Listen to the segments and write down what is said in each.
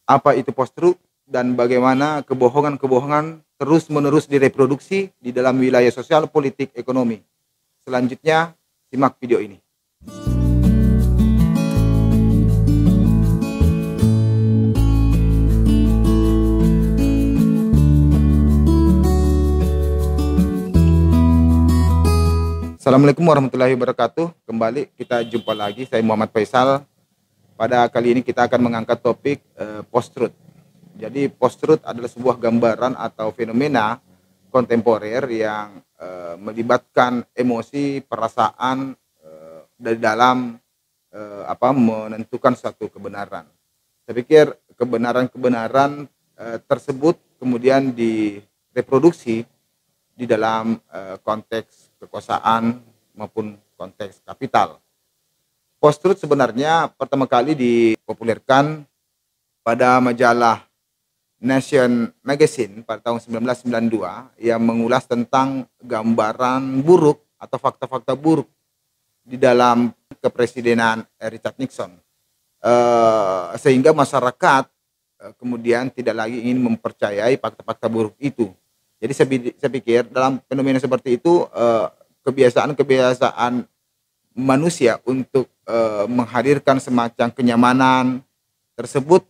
apa itu post-truth, dan bagaimana kebohongan-kebohongan terus-menerus direproduksi di dalam wilayah sosial, politik, ekonomi. Selanjutnya, simak video ini. Assalamualaikum warahmatullahi wabarakatuh. Kembali kita jumpa lagi, saya Muhammad Faisal. Pada kali ini kita akan mengangkat topik post-truth. Jadi post-truth adalah sebuah gambaran atau fenomena kontemporer yang melibatkan emosi, perasaan dari dalam menentukan suatu kebenaran. Saya pikir kebenaran-kebenaran tersebut kemudian direproduksi di dalam konteks kekuasaan maupun konteks kapital. Post-truth sebenarnya pertama kali dipopulerkan pada majalah Nation Magazine pada tahun 1992 yang mengulas tentang gambaran buruk atau fakta-fakta buruk di dalam kepresidenan Richard Nixon. Sehingga masyarakat kemudian tidak lagi ingin mempercayai fakta-fakta buruk itu. Jadi saya pikir dalam fenomena seperti itu kebiasaan manusia untuk menghadirkan semacam kenyamanan tersebut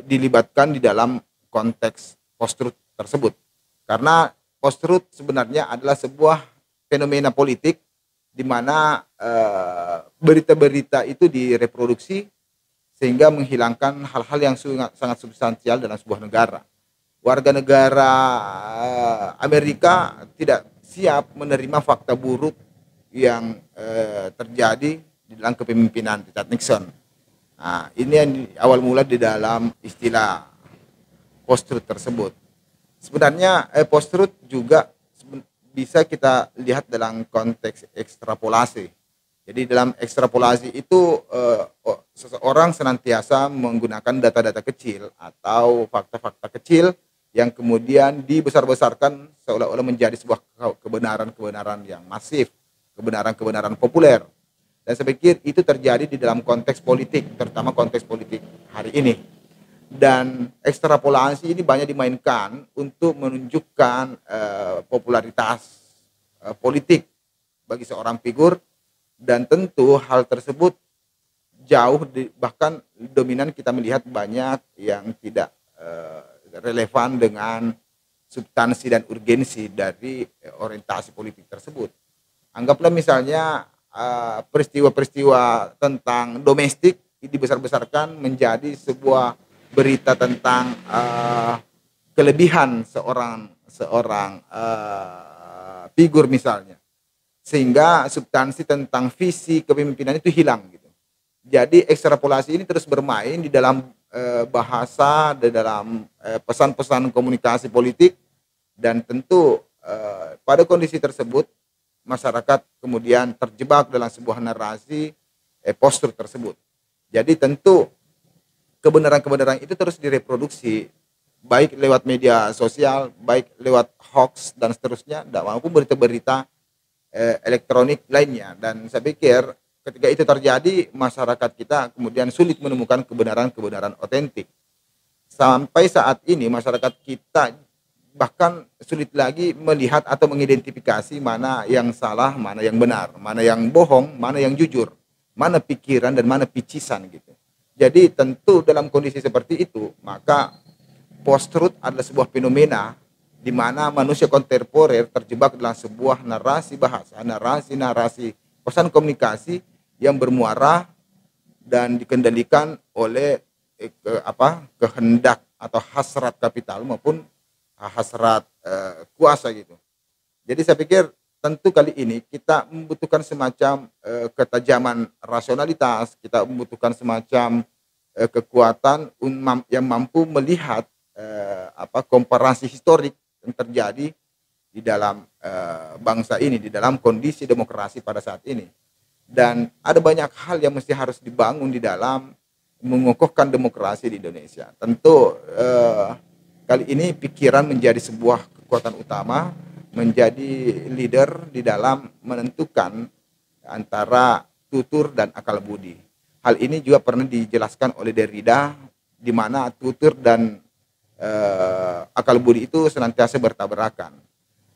dilibatkan di dalam konteks post-truth tersebut. Karena post-truth sebenarnya adalah sebuah fenomena politik di mana berita-berita itu direproduksi sehingga menghilangkan hal-hal yang sangat substansial dalam sebuah negara. Warga negara Amerika tidak siap menerima fakta buruk yang terjadi di dalam kepemimpinan Richard Nixon. Nah, ini yang awal mula di dalam istilah post-truth tersebut. Sebenarnya post-truth juga bisa kita lihat dalam konteks ekstrapolasi. Jadi dalam ekstrapolasi itu seseorang senantiasa menggunakan data-data kecil atau fakta-fakta kecil yang kemudian dibesar-besarkan seolah-olah menjadi sebuah kebenaran-kebenaran yang masif, kebenaran-kebenaran populer. Dan saya pikir itu terjadi di dalam konteks politik, terutama konteks politik hari ini. Dan ekstrapolasi ini banyak dimainkan untuk menunjukkan popularitas politik bagi seorang figur, dan tentu hal tersebut bahkan dominan kita melihat banyak yang tidak relevan dengan substansi dan urgensi dari orientasi politik tersebut. Anggaplah misalnya peristiwa-peristiwa tentang domestik dibesar-besarkan menjadi sebuah berita tentang kelebihan seorang figur misalnya, sehingga substansi tentang visi kepemimpinan itu hilang gitu. Jadi ekstrapolasi ini terus bermain di dalam bahasa, di dalam pesan-pesan komunikasi politik, dan tentu pada kondisi tersebut masyarakat kemudian terjebak dalam sebuah narasi post-truth tersebut. Jadi tentu kebenaran-kebenaran itu terus direproduksi baik lewat media sosial, baik lewat hoax dan seterusnya, maupun berita-berita elektronik lainnya. Dan saya pikir ketika itu terjadi, masyarakat kita kemudian sulit menemukan kebenaran-kebenaran otentik. Sampai saat ini masyarakat kita bahkan sulit lagi melihat atau mengidentifikasi mana yang salah, mana yang benar, mana yang bohong, mana yang jujur, mana pikiran dan mana picisan gitu. Jadi tentu dalam kondisi seperti itu, maka post-truth adalah sebuah fenomena di mana manusia kontemporer terjebak dalam sebuah narasi bahasa, narasi pesan komunikasi yang bermuara dan dikendalikan oleh kehendak atau hasrat kapital maupun hasrat kuasa gitu. Jadi saya pikir tentu kali ini kita membutuhkan semacam ketajaman rasionalitas, kita membutuhkan semacam kekuatan yang mampu melihat komparasi historik yang terjadi di dalam bangsa ini, di dalam kondisi demokrasi pada saat ini. Dan ada banyak hal yang mesti harus dibangun di dalam mengukuhkan demokrasi di Indonesia. Tentu kali ini pikiran menjadi sebuah kekuatan utama, menjadi leader di dalam menentukan antara tutur dan akal budi. Hal ini juga pernah dijelaskan oleh Derrida di mana tutur dan akal budi itu senantiasa bertabrakan.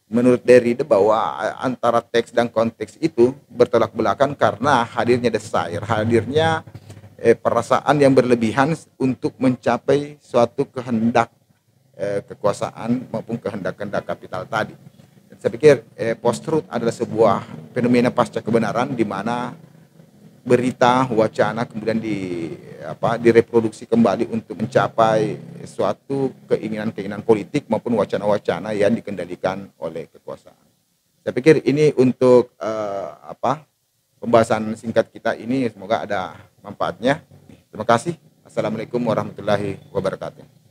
Menurut Derrida bahwa antara teks dan konteks itu bertolak belakang karena hadirnya desire, hadirnya perasaan yang berlebihan untuk mencapai suatu kehendak kekuasaan maupun kehendak-kehendak kapital tadi. Dan saya pikir post-truth adalah sebuah fenomena pasca kebenaran di mana berita, wacana kemudian direproduksi kembali untuk mencapai suatu keinginan-keinginan politik maupun wacana-wacana yang dikendalikan oleh kekuasaan. Saya pikir ini untuk pembahasan singkat kita ini, semoga ada manfaatnya. Terima kasih. Assalamualaikum warahmatullahi wabarakatuh.